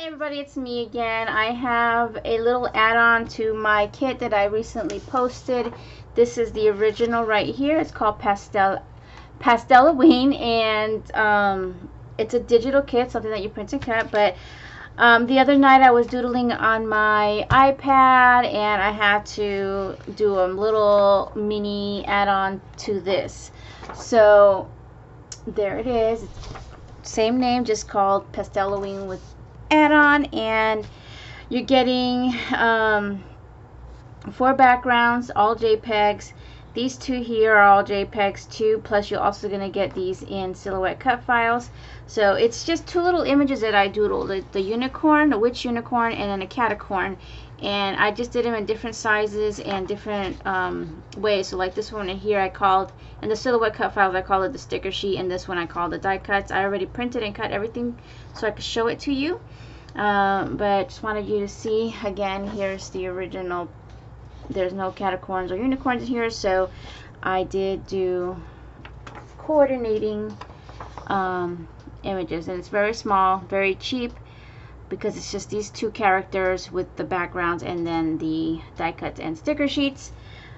Hi everybody, it's me again. I have a little add-on to my kit that I recently posted. This is the original right here. It's called Pasteloween, and it's a digital kit, something that you print and cut. But the other night I was doodling on my iPad, and I had to do a little mini add-on to this. So there it is. Same name, just called Pasteloween with add-on, and you're getting 4 backgrounds, all JPEGs. These 2 here are all JPEGs too, plus you're also going to get these in silhouette cut files. So it's just 2 little images that I doodled, the unicorn, the witch unicorn, and then a catacorn. And I just did them in different sizes and different ways. So like this one here I called, in the silhouette cut files I call it the sticker sheet, and this one I call the die cuts. I already printed and cut everything so I could show it to you. But just wanted you to see, again, here's the original. There's no catacorns or unicorns here, so I did do coordinating images, and it's very small, very cheap, because it's just these 2 characters with the backgrounds and then the die cuts and sticker sheets.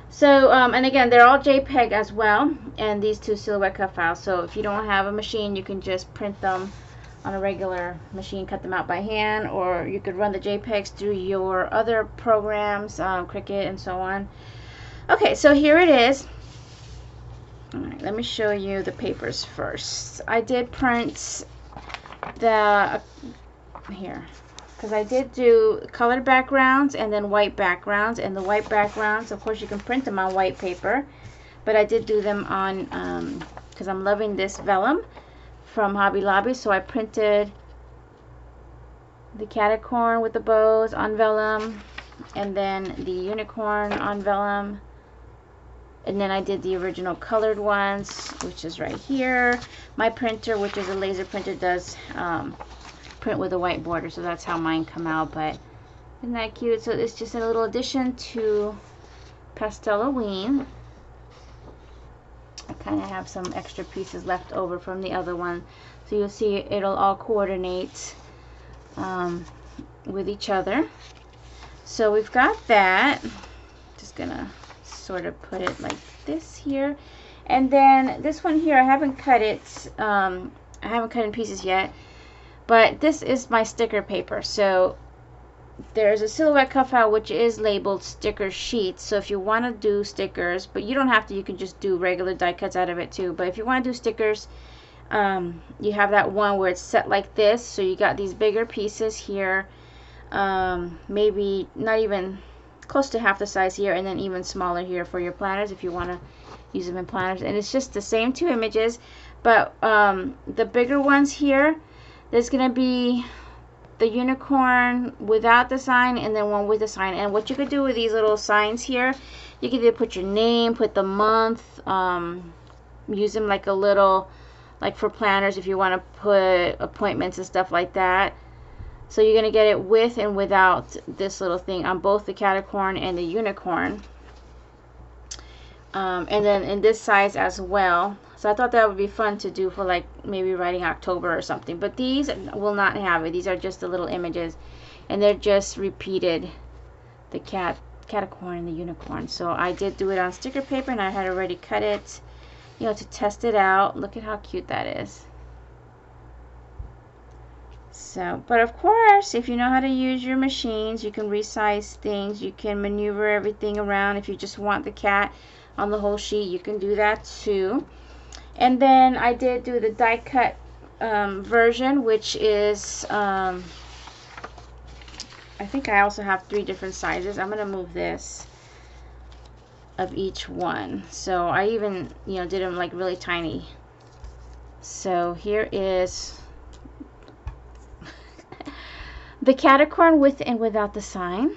So and again, they're all JPEG as well, and these 2 silhouette cut files. So if you don't have a machine, you can just print them on a regular machine, cut them out by hand, or you could run the JPEGs through your other programs, Cricut and so on. Okay, so here it is. Alright, let me show you the papers first. I did print the here, because I did do colored backgrounds and then white backgrounds, and the white backgrounds, of course, you can print them on white paper, but I did do them on because I'm loving this vellum from Hobby Lobby, so I printed the catacorn with the bows on vellum, and then the unicorn on vellum, and then I did the original colored ones, which is right here. My printer, which is a laser printer, does print with a white border, so that's how mine come out. But isn't that cute? So it's just a little addition to Pasteloween. I kind of have some extra pieces left over from the other one, so you'll see it'll all coordinate with each other. So we've got that. Just gonna sort of put it like this here, and then this one here, I haven't cut it. I haven't cut in pieces yet, but this is my sticker paper. So there's a silhouette cut file which is labeled sticker sheets, so if you want to do stickers, but you don't have to, you can just do regular die cuts out of it too, but if you want to do stickers, you have that one where it's set like this. So you got these bigger pieces here, maybe not even close to half the size here, and then even smaller here for your planners if you want to use them in planners. And it's just the same 2 images, but the bigger ones here, there's gonna be the unicorn without the sign and then one with the sign. And what you could do with these little signs here, you could either put your name, put the month, use them like a little, like for planners if you want to put appointments and stuff like that. So you're going to get it with and without this little thing on both the catacorn and the unicorn. And then in this size as well. So I thought that would be fun to do for like maybe writing October or something. But these will not have it. These are just the little images, and they're just repeated, the catacorn and the unicorn. So I did do it on sticker paper, and I had already cut it, you know, to test it out. Look at how cute that is. So, but of course, if you know how to use your machines, you can resize things. You can maneuver everything around. If you just want the cat on the whole sheet, you can do that too. And then I did do the die cut version, which is I think I also have 3 different sizes. I'm gonna move this of each one. So I even, you know, did them like really tiny. So here is the catacorn with and without the sign.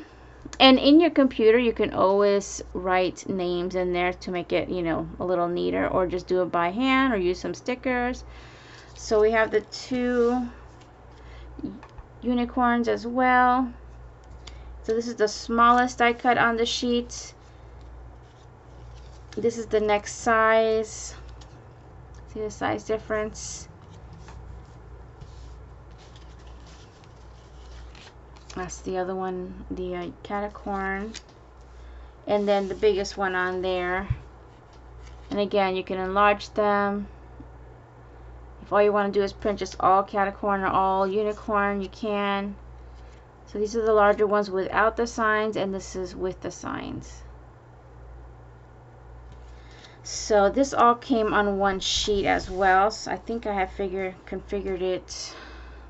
And in your computer, you can always write names in there to make it, you know, a little neater, or just do it by hand or use some stickers. So we have the 2 unicorns as well. So this is the smallest die cut on the sheet. This is the next size. See the size difference? That's the other one, the catacorn. And then the biggest one on there. And again, you can enlarge them. If all you want to do is print just all catacorn or all unicorn, you can. So these are the larger ones without the signs, and this is with the signs. So this all came on one sheet as well. So I think I have configured it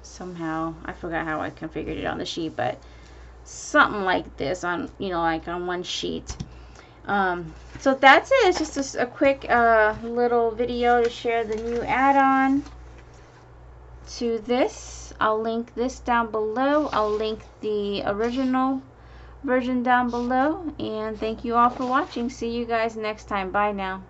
somehow. I forgot how I configured it on the sheet, but something like this on, you know, like on one sheet. So that's it. It's just a quick little video to share the new add-on to this. I'll link this down below. I'll link the original version down below. And thank you all for watching. See you guys next time. Bye now.